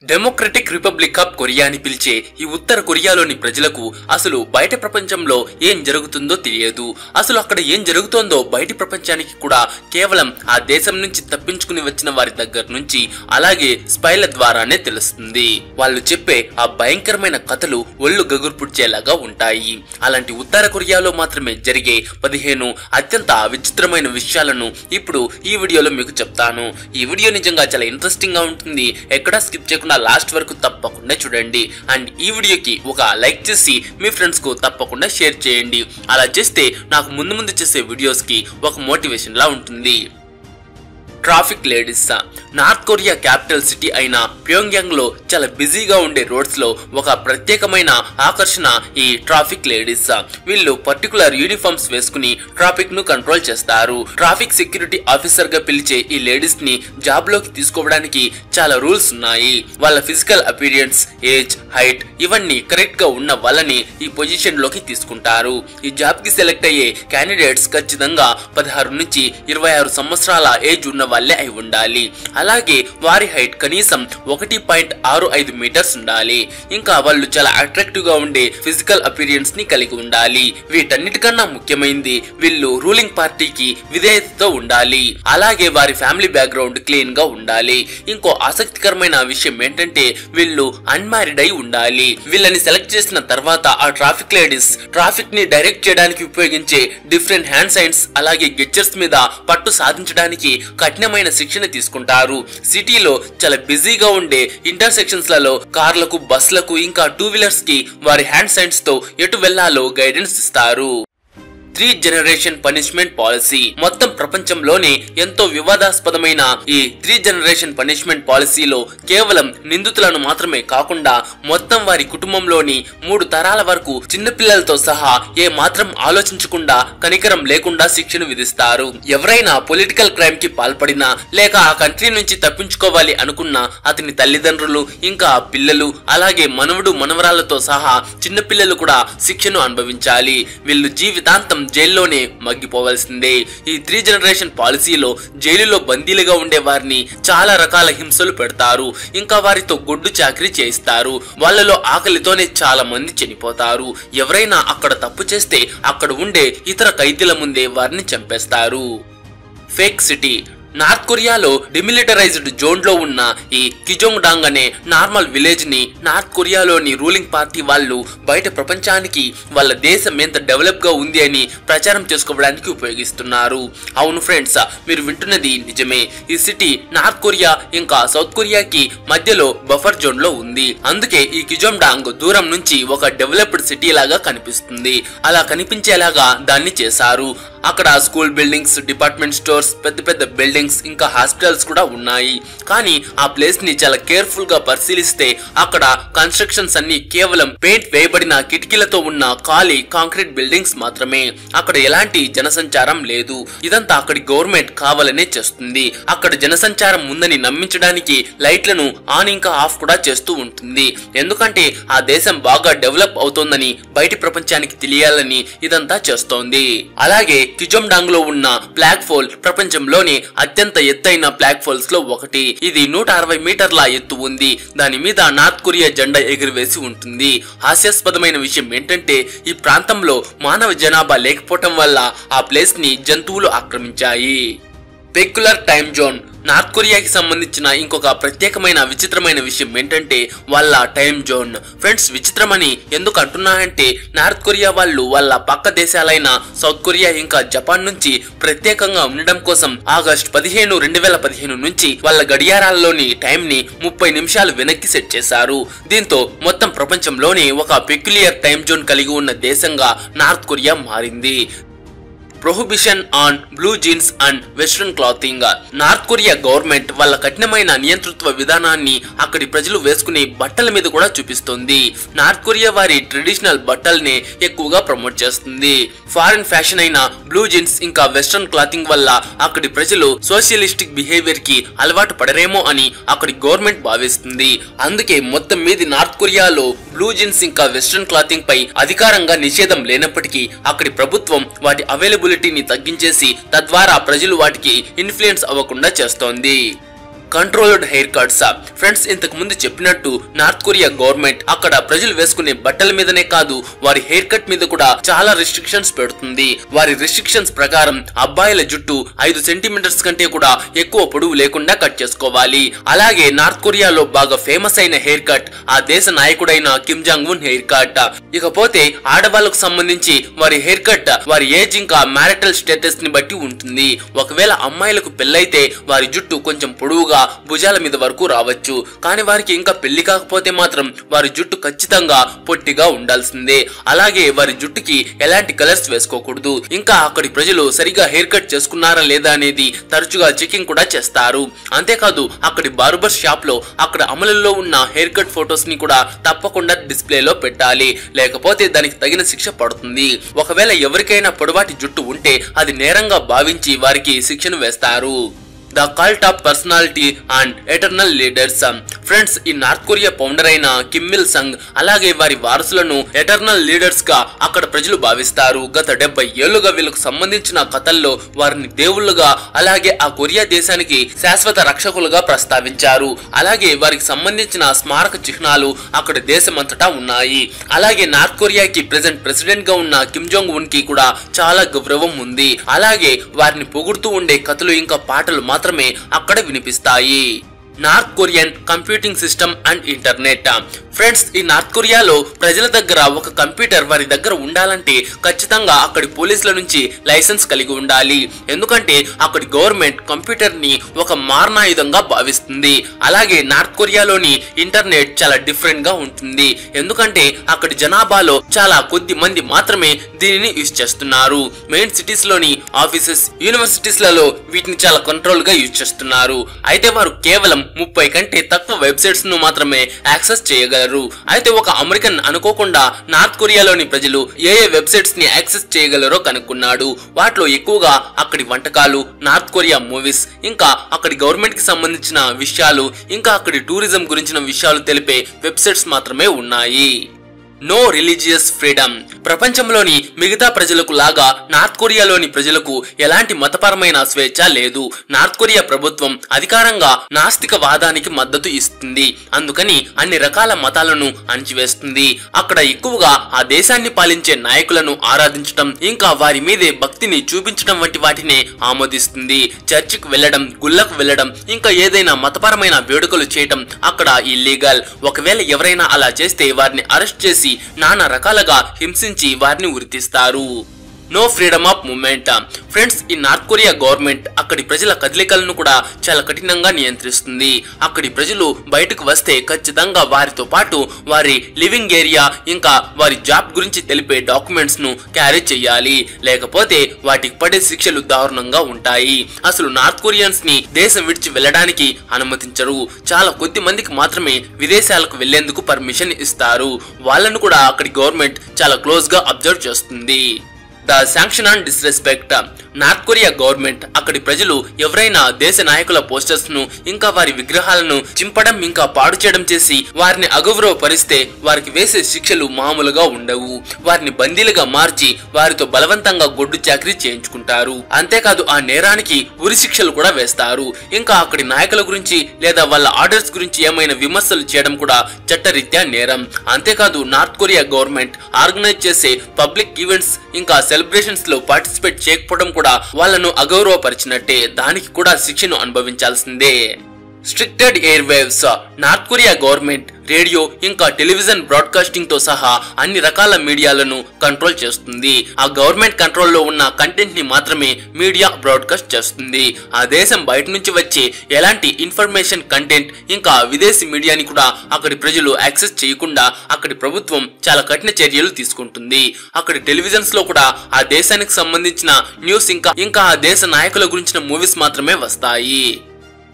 Democratic republic of Korea అని పిలిచే ఈ ఉత్తర కొరియాలోని ప్రజలకు అసలు బయట ప్రపంచంలో ఏం జరుగుతుందో తెలియదు. అసలు అక్కడ ఏం జరుగుతోందో బయట ప్రపంచానికి కూడా కేవలం ఆ దేశం నుంచి తప్పించుకుని వచ్చిన వారి దగ్గర నుంచి అలాగే స్పైల ద్వారానే తెలుస్తుంది. వాళ్ళు చెప్పే ఆ భయంకరమైన కథలు ఒళ్ళు గగుర్పుడ్చేలాగా ఉంటాయి. అలాంటి ఉత్తర కొరియాలో మాత్రమే జరిగే 15 అత్యంత విచిత్రమైన విషయాలను ఇప్పుడు ఈ వీడియోలో మీకు చెప్తాను. ఈ వీడియో నిజంగా చాలా ఇంట్రెస్టింగ్ గా ఉంటుంది. ఎక్కడా స్కిప్ చేయకుండా లాస్ట్ వరకు తప్పకుండా చూడండి. అండ్ ఈ వీడియోకి ఒక లైక్ చేసి మీ ఫ్రెండ్స్ కు తప్పకుండా షేర్ చేయండి. అలా చేస్తే నాకు ముందు చేసే వీడియోస్ కి ఒక మోటివేషన్ లా ఉంటుంది. Traffic ladies. North Korea capital city అయిన ప్యోంగ్యాంగ్ లో చాలా బిజీగా ఉండే రోడ్స్ లో ఒక ప్రత్యేకమైన ఆకర్షణ ఈ ట్రాఫిక్ లేడీస్. వీళ్ళు పర్టికులర్ యూనిఫామ్స్ వేసుకుని ట్రాఫిక్ ను కంట్రోల్ చేస్తారు. ట్రాఫిక్ సెక్యూరిటీ ఆఫీసర్ గా పిలిచే ఈ లేడీస్ ని జాబ్ లోకి తీసుకోవడానికి చాలా రూల్స్ ఉన్నాయి. వాళ్ళ ఫిజికల్ అపీరియన్స్, ఏజ్, హైట్ ఇవన్నీ కరెక్ట్ గా ఉన్న వాళ్ళని ఈ పొజిషన్ లోకి తీసుకుంటారు. ఈ జాబ్ కి సెలెక్ట్ అయ్యే క్యాండిడేట్స్ ఖచ్చితంగా 16 నుంచి 26 సంవత్సరాల ఏజ్ ఉన్న వాళ్ళే అయి ఉండాలి. అలాగే వారి హైట్ కనీసం 1.65 మీటర్స్ ఉండాలి. ఇంకా వాళ్ళు చాలా అట్రాక్టివ్ గా ఉండే ఫిజికల్ అపీరియన్స్ ని కలిగి ఉండాలి. వీటన్నిటికన్నా ముఖ్యమైనది వీళ్ళు రూలింగ్ పార్టీకి విధేయతతో ఉండాలి. అలాగే వారి ఫ్యామిలీ బ్యాక్గ్రౌండ్ క్లీన్ గా ఉండాలి. ఇంకో ఆసక్తికరమైన విషయం ఏంటంటే వీళ్ళు అన్మ్యారీడ్ అయి ఉండాలి. వీళ్ళని సెలెక్ట్ చేసిన తర్వాత ఆ ట్రాఫిక్ లేడీస్ ట్రాఫిక్ ని డైరెక్ట్ చేయడానికి ఉపయోగించే డిఫరెంట్ హ్యాండ్ సైన్స్ అలాగే గెస్చర్స్ మీద పట్టు సాధించడానికి కఠినమైన శిక్షణ తీసుకుంటారు. సిటీలో చాలా బిజీగా ఉండే ఇంటర్సెక్షన్స్ లలో కార్లకు, బస్సులకు ఇంకా 2 వీలర్స్ కి వారి హ్యాండ్ సైన్స్ తో ఎటు వెళ్లాలో గైడెన్స్ ఇస్తారు. 3 జనరేషన్ పనిష్మెంట్ పాలసీ. మొత్తం ప్రపంచంలోనే ఎంతో వివాదాస్పదమైన ఈ 3 జనరేషన్ పనిష్మెంట్ పాలసీలో కేవలం నిందితులను మాత్రమే కాకుండా మొత్తం వారి కుటుంబంలోని 3 తరాల వరకు చిన్నపిల్లలతో సహా ఏ మాత్రం ఆలోచించకుండా కనికరం లేకుండా శిక్షను విధిస్తారు. ఎవరైనా పొలిటికల్ క్రైమ్ కి పాల్పడినా లేక ఆ కంట్రీ నుంచి తప్పించుకోవాలి అనుకున్నా అతని తల్లిదండ్రులు ఇంకా పిల్లలు అలాగే మనవడు మనవరాలతో సహా చిన్నపిల్లలు కూడా శిక్షను అనుభవించాలి. వీళ్ళు జీవితాంతం జైల్లోనే మగ్గిపోవాల్సిందే. ఈ 3 జనరేషన్ పాలసీలో జైలులో బందీలుగా ఉండే వారిని చాలా రకాల హింసలు పెడతారు. ఇంకా వారితో గొడ్డు చాకరీ చేయిస్తారు. వాళ్ళలో ఆకలితోనే చాలా మంది చనిపోతారు. ఎవరైనా అక్కడ తప్పు చేస్తే అక్కడ ఉండే ఇతర ఖైదీల ముందే వారిని చంపేస్తారు. Fake city. నార్త్ కొరియాలో డిమిలిటరైజ్డ్ జోన్ లో ఉన్న ఈ కిజోంగ్డాంగ్ అనే నార్మల్ విలేజ్ ని నార్త్ కొరియాలోని రూలింగ్ పార్టీ వాళ్ళు బయట ప్రపంచానికి వాళ్ళ దేశం ఎంత డెవలప్ గా ఉంది అని ప్రచారం చేసుకోవడానికి ఉపయోగిస్తున్నారు. అవును ఫ్రెండ్స్, మీరు వింటున్నది నిజమే. ఈ సిటీ నార్త్ కొరియా ఇంకా సౌత్ కొరియాకి మధ్యలో బఫర్ జోన్ లో ఉంది. అందుకే ఈ కిజోంగ్డాంగ్ దూరం నుంచి ఒక డెవలప్డ్ సిటీ లాగా కనిపిస్తుంది. అలా కనిపించేలాగా దాన్ని చేశారు. అక్కడ స్కూల్ బిల్డింగ్స్, డిపార్ట్మెంట్ స్టోర్స్, పెద్ద పెద్ద బిల్డింగ్స్ ఇంకా హాస్పిటల్స్ కూడా ఉన్నాయి. కానీ ఆ ప్లేస్ ని చాలా కేర్ఫుల్ గా పరిశీలిస్తే అక్కడ కన్స్ట్రక్షన్స్ అన్ని కేవలం పెయింట్ వేయబడిన కిటికీలతో ఉన్న ఖాళీ కాంక్రీట్ బిల్డింగ్స్ మాత్రమే. అక్కడ ఎలాంటి జనసంచారం లేదు. ఇదంతా అక్కడి గవర్నమెంట్ కావాలనే చేస్తుంది. అక్కడ జనసంచారం ఉందని నమ్మించడానికి లైట్లను ఆన్ ఇంకా ఆఫ్ కూడా చేస్తూ ఉంటుంది. ఎందుకంటే ఆ దేశం బాగా డెవలప్ అవుతోందని బయటి ప్రపంచానికి తెలియాలని ఇదంతా చేస్తోంది. అలాగే కిజోంగ్డాంగ్ లో ఉన్న బ్లాక్ హోల్ ప్రపంచంలోని అత్యంత ఎత్తైన బ్లాక్ హోల్స్ లో ఒకటి. ఇది 160 మీటర్ల ఎత్తు ఉంది. దాని మీద నార్త్ కొరియా జెండా ఎగురవేసి ఉంటుంది. హాస్యాస్పదమైన విషయం ఏంటంటే ఈ ప్రాంతంలో మానవ జనాభా లేకపోవటం వల్ల ఆ ప్లేస్ ని జంతువులు ఆక్రమించాయి. Peculiar time zone. నార్త్ కొరియాకి సంబంధించిన ఇంకొక ప్రత్యేకమైన విచిత్రమైన విషయం ఏంటంటే వాళ్ళ టైం జోన్. ఫ్రెండ్స్, విచిత్రమని ఎందుకు అంటున్నానంటే నార్త్ కొరియా వాళ్ళు వాళ్ళ పక్క దేశాలైన సౌత్ కొరియా ఇంకా జపాన్ నుంచి ప్రత్యేకంగా ఉండడం కోసం ఆగస్టు 15, 2015 నుంచి వాళ్ళ గడియారాల్లోని టైం ని 30 నిమిషాలు వెనక్కి సెట్ చేశారు. దీంతో మొత్తం ప్రపంచంలోనే ఒక పెక్యులియర్ టైం జోన్ కలిగి ఉన్న దేశంగా నార్త్ కొరియా మారింది. Prohibition on blue jeans and western clothing. North Korea government వాళ్ళ కఠినమైన నియంతృత్వ విధానాన్ని అక్కడి ప్రజలు వేసుకునే బట్టల మీద కూడా చూపిస్తుంది. నార్త్ కొరియా వారి ట్రెడిషనల్ బట్టల్ని ఎక్కువగా ప్రమోట్ చేస్తుంది. ఫారిన్ ఫ్యాషన్ అయిన బ్లూ జీన్స్ ఇంకా వెస్ట్రన్ క్లాతింగ్ వల్ల అక్కడి ప్రజలు సోషలిస్టిక్ బిహేవియర్ కి అలవాటు పడరేమో అని అక్కడి గవర్నమెంట్ భావిస్తుంది. అందుకే మొత్తం మీద నార్త్ కొరియాలో బ్లూ జీన్స్ ఇంకా వెస్ట్రన్ క్లాతింగ్ పై అధికారంగా నిషేధం లేనప్పటికీ అక్కడి ప్రభుత్వం వాటి అవైలబిలిటీని తగ్గించేసి తద్వారా ప్రజలు వాటికి ఇన్ఫ్లుయెన్స్ అవ్వకుండా చేస్తోంది. Controlled hair cuts. ఫ్రెండ్స్, ఇంతకు ముందు చెప్పినట్టు నార్త్ కొరియా గవర్నమెంట్ అక్కడ ప్రజలు వేసుకునే బట్టల మీదనే కాదు వారి హెయిర్ కట్ మీద కూడా చాలా రిస్ట్రిక్షన్స్ పెడుతుంది. వారి రిస్ట్రిక్షన్స్ ప్రకారం అబ్బాయిల జుట్టు 5 సెంటీమీటర్స్ కంటే కూడా ఎక్కువ పొడవు లేకుండా కట్ చేసుకోవాలి. అలాగే నార్త్ కొరియాలో బాగా ఫేమస్ అయిన హెయిర్ కట్ ఆ దేశ నాయకుడైన Kim Jong Un hair cut. ఇకపోతే ఆడవాళ్ళకు సంబంధించి వారి హెయిర్ కట్ వారి ఏజ్ ఇంకా మ్యారిటల్ స్టేటస్ ని బట్టి ఉంటుంది. ఒకవేళ అమ్మాయిలకు పెళ్ళైతే వారి జుట్టు కొంచెం పొడవుగా భుజాల మీద వరకు రావచ్చు. కానీ వారికి ఇంకా పెళ్లి కాకపోతే మాత్రం వారి జుట్టు ఖచ్చితంగా పొట్టిగా ఉండాల్సిందే. అలాగే వారి జుట్టుకి ఎలాంటి కలర్స్ వేసుకోకూడదు. ఇంకా అక్కడి ప్రజలు సరిగా హెయిర్ కట్ చేసుకున్నారా లేదా అనేది తరచుగా చెకింగ్ కూడా చేస్తారు. అంతేకాదు అక్కడి బార్బర్ షాప్ లో అక్కడ అమలులో ఉన్న హెయిర్ కట్ ఫొటోస్ ని కూడా తప్పకుండా డిస్ప్లేలో పెట్టాలి, లేకపోతే దానికి తగిన శిక్ష పడుతుంది. ఒకవేళ ఎవరికైనా పొడవాటి జుట్టు ఉంటే అది నేరంగా భావించి వారికి శిక్షను వేస్తారు. The cult of personality and eternal leaders. Friends, ఈ నార్త్ కొరియా ఫౌండర్ అయిన కిమ్ ఇల్ సంగ్ అలాగే వారి వారసులను ఎటర్నల్ లీడర్స్ గా అక్కడ ప్రజలు భావిస్తారు. గత 70 ఏళ్లుగా వీళ్ళకు సంబంధించిన కథల్లో వారిని దేవుళ్లుగా అలాగే ఆ కొరియా దేశానికి శాశ్వత రక్షకులుగా ప్రస్తావించారు. అలాగే వారికి సంబంధించిన స్మారక చిహ్నాలు అక్కడ దేశమంతటా ఉన్నాయి. అలాగే నార్త్ కొరియాకి ప్రెసెంట్ ప్రెసిడెంట్ గా ఉన్న కిమ్ జాంగ్ ఉన్ కి కూడా చాలా గౌరవం ఉంది. అలాగే వారిని పొగుడుతూ ఉండే కథలు ఇంకా పాటలు మాత్రమే అక్కడ వినిపిస్తాయి. North Korean computing system and internet. Friends, ఈ నార్త్ కొరియాలో ప్రజల దగ్గర ఒక కంప్యూటర్ వారి దగ్గర ఉండాలంటే ఖచ్చితంగా అక్కడి పోలీసుల నుంచి లైసెన్స్ కలిగి ఉండాలి. ఎందుకంటే అక్కడి గవర్నమెంట్ కంప్యూటర్ ని ఒక మారణాయుధంగా భావిస్తుంది. అలాగే నార్త్ కొరియాలోని ఇంటర్నెట్ చాలా డిఫరెంట్ గా ఉంటుంది. ఎందుకంటే అక్కడి జనాభాలో చాలా కొద్ది మంది మాత్రమే దీనిని యూజ్ చేస్తున్నారు. మెయిన్ సిటీస్ లోని ఆఫీసెస్, యూనివర్సిటీస్ లలో వీటిని చాలా కంట్రోల్ గా యూజ్ చేస్తున్నారు. అయితే వారు కేవలం 30 కంటే తక్కువ వెబ్సైట్స్ ను మాత్రమే యాక్సెస్ చేయగలరు. అయితే ఒక అమెరికన్ అనుకోకుండా నార్త్ కొరియాలోని ప్రజలు ఏ వెబ్సైట్స్ ని యాక్సెస్ చేయగలరో కనుక్కున్నాడు. వాటిలో ఎక్కువగా అక్కడి వంటకాలు, నార్త్ కొరియా మూవీస్, ఇంకా అక్కడి గవర్నమెంట్ కి సంబంధించిన విషయాలు, ఇంకా అక్కడి టూరిజం గురించిన విషయాలు తెలిపే వెబ్సైట్స్ మాత్రమే ఉన్నాయి. No religious freedom. ప్రపంచంలోని మిగతా ప్రజలకు లాగా నార్త్ కొరియాలోని ప్రజలకు ఎలాంటి మతపరమైన స్వేచ్ఛ లేదు. నార్త్ కొరియా ప్రభుత్వం అధికారంగా నాస్తికవాదానికి మద్దతు ఇస్తుంది. అందుకని అన్ని రకాల మతాలను అణిచివేస్తుంది. అక్కడ ఎక్కువగా ఆ దేశాన్ని పాలించే నాయకులను ఆరాధించడం, ఇంకా వారి మీదే భక్తిని చూపించడం వంటి వాటినే ఆమోదిస్తుంది. చర్చికి వెళ్లడం, గుళ్ళకు వెళ్లడం, ఇంకా ఏదైనా మతపరమైన వేడుకలు చేయటం అక్కడ ఇల్లీగల్. ఒకవేళ ఎవరైనా అలా చేస్తే వారిని అరెస్ట్ చేసి నానా రకాలుగా హింసించి వారిని ఉరితీస్తారు. No freedom of movement. Friends, ఈ నార్త్ కొరియా గవర్నమెంట్ అక్కడి ప్రజల కదలికలను కూడా చాలా కఠినంగా నియంత్రిస్తుంది. అక్కడి ప్రజలు బయటకు వస్తే ఖచ్చితంగా వారితో పాటు వారి లివింగ్ ఏరియా ఇంకా వారి జాబ్ గురించి తెలిపే డాక్యుమెంట్స్ ను క్యారీ చేయాలి, లేకపోతే వాటికి పడే శిక్షలు దారుణంగా ఉంటాయి. అసలు నార్త్ కొరియన్స్ ని దేశం విడిచి వెళ్ళడానికి అనుమతించరు. చాలా కొద్ది మందికి మాత్రమే విదేశాలకు వెళ్లేందుకు పర్మిషన్ ఇస్తారు. వాళ్ళను కూడా అక్కడి గవర్నమెంట్ చాలా క్లోజ్ గా అబ్జర్వ్ చేస్తుంది. The sanction and disrespect. North Korea government అక్కడి ప్రజలు ఎవరైనా దేశ నాయకుల పోస్టర్స్ ను ఇంకా వారి విగ్రహాలను చింపడం ఇంకా పాడు చేయడం చేసి వారిని అగౌరవపరిస్తే వారికి వేసే శిక్షలు మామూలుగా ఉండవు. వారిని బందీలుగా మార్చి వారితో బలవంతంగా గొడ్డు చాకరీ చేయించుకుంటారు. అంతేకాదు ఆ నేరానికి ఉరి శిక్షలు కూడా వేస్తారు. ఇంకా అక్కడి నాయకుల గురించి లేదా వాళ్ళ ఆర్డర్స్ గురించి ఏమైనా విమర్శలు చేయడం కూడా చట్టరీత్యా నేరం. అంతేకాదు నార్త్ కొరియా గవర్నమెంట్ ఆర్గనైజ్ చేసే పబ్లిక్ ఈవెంట్స్ ఇంకా సెలబ్రేషన్స్ లో పార్టిసిపేట్ చేయకపోవడం కూడా వాళ్ళను అగౌరవపరిచినట్టే. దానికి కూడా శిక్షను అనుభవించాల్సిందే. Restricted air waves. North Korea government radio ఇంకా టెలివిజన్ బ్రాడ్కాస్టింగ్ తో సహా అన్ని రకాల మీడియాలను కంట్రోల్ చేస్తుంది. ఆ గవర్నమెంట్ కంట్రోల్లో ఉన్న కంటెంట్ ని మాత్రమే మీడియా బ్రాడ్కాస్ట్ చేస్తుంది. ఆ దేశం బయట నుంచి వచ్చే ఎలాంటి ఇన్ఫర్మేషన్ కంటెంట్ ఇంకా విదేశీ మీడియాని కూడా అక్కడి ప్రజలు యాక్సెస్ చేయకుండా అక్కడి ప్రభుత్వం చాలా కఠిన చర్యలు తీసుకుంటుంది. అక్కడి టెలివిజన్స్ లో కూడా ఆ దేశానికి సంబంధించిన న్యూస్ ఇంకా ఆ దేశ నాయకుల గురించిన మూవీస్ మాత్రమే వస్తాయి.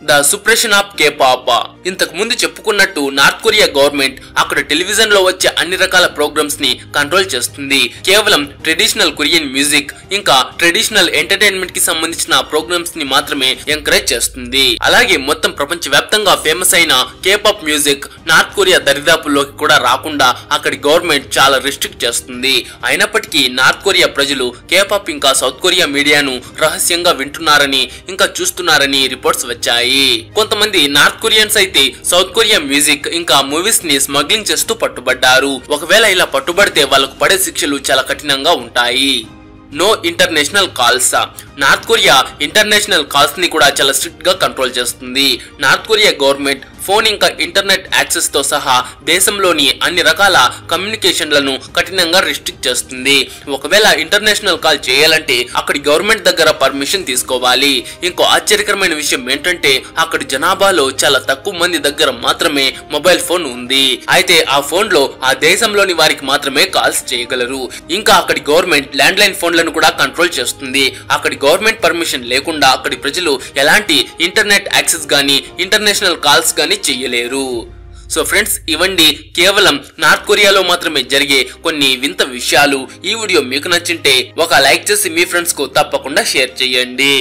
The suppression of Kpop. ఇంతకు ముందు చెప్పుకున్నట్టు నార్త్ కొరియా గవర్నమెంట్ అక్కడ టెలివిజన్ లో వచ్చే అన్ని రకాల ప్రోగ్రామ్స్ ని కంట్రోల్ చేస్తుంది. కేవలం ట్రెడిషనల్ కొరియన్ మ్యూజిక్ ఇంకా ట్రెడిషనల్ ఎంటర్టైన్మెంట్ కి సంబంధించిన ప్రోగ్రామ్స్ ని మాత్రమే ఎంకరేజ్ చేస్తుంది. అలాగే మొత్తం ప్రపంచ వ్యాప్తంగా ఫేమస్ అయిన కేపాప్ మ్యూజిక్ నార్త్ కొరియా దరిదాపుల్లోకి కూడా రాకుండా అక్కడి గవర్నమెంట్ చాలా రిస్ట్రిక్ట్ చేస్తుంది. అయినప్పటికీ నార్త్ కొరియా ప్రజలు కేపాప్ ఇంకా సౌత్ కొరియా మీడియాను రహస్యంగా వింటున్నారని ఇంకా చూస్తున్నారని రిపోర్ట్స్ వచ్చాయి. ఉన్నాయి. కొంతమంది నార్త్ కొరియన్స్ అయితే సౌత్ కొరియా మ్యూజిక్ ఇంకా మూవీస్ ని స్మగ్లింగ్ చేస్తూ పట్టుబడ్డారు. ఒకవేళ ఇలా పట్టుబడితే వాళ్ళకు పడే శిక్షలు చాలా కఠినంగా ఉంటాయి. No international calls. North Korea international calls ని కూడా చాలా స్ట్రిక్ట్ గా కంట్రోల్ చేస్తుంది. నార్త్ కొరియా గవర్నమెంట్ ఫోన్ ఇంకా ఇంటర్నెట్ యాక్సెస్ తో సహా దేశంలోని అన్ని రకాల కమ్యూనికేషన్లను కఠినంగా రిస్ట్రిక్ట్ చేస్తుంది. ఒకవేళ ఇంటర్నేషనల్ కాల్ చేయాలంటే అక్కడి గవర్నమెంట్ దగ్గర పర్మిషన్ తీసుకోవాలి. ఇంకో ఆశ్చర్యకరమైన విషయం ఏంటంటే అక్కడి జనాభాలో చాలా తక్కువ మంది దగ్గర మాత్రమే మొబైల్ ఫోన్ ఉంది. అయితే ఆ ఫోన్ లో ఆ దేశంలోని వారికి మాత్రమే కాల్స్ చేయగలరు. ఇంకా అక్కడి గవర్నమెంట్ ల్యాండ్ లైన్ ఫోన్లను కూడా కంట్రోల్ చేస్తుంది. అక్కడి గవర్నమెంట్ పర్మిషన్ లేకుండా అక్కడి ప్రజలు ఎలాంటి ఇంటర్నెట్ యాక్సెస్ గానీ ఇంటర్నేషనల్ కాల్స్ గానీ చెయ్యలేరు. సో ఫ్రెండ్స్, ఇవండి కేవలం నార్త్ కొరియాలో మాత్రమే జరిగే కొన్ని వింత విషయాలు. ఈ వీడియో మీకు నచ్చింటే ఒక లైక్ చేసి మీ ఫ్రెండ్స్ కు తప్పకుండా షేర్ చేయండి.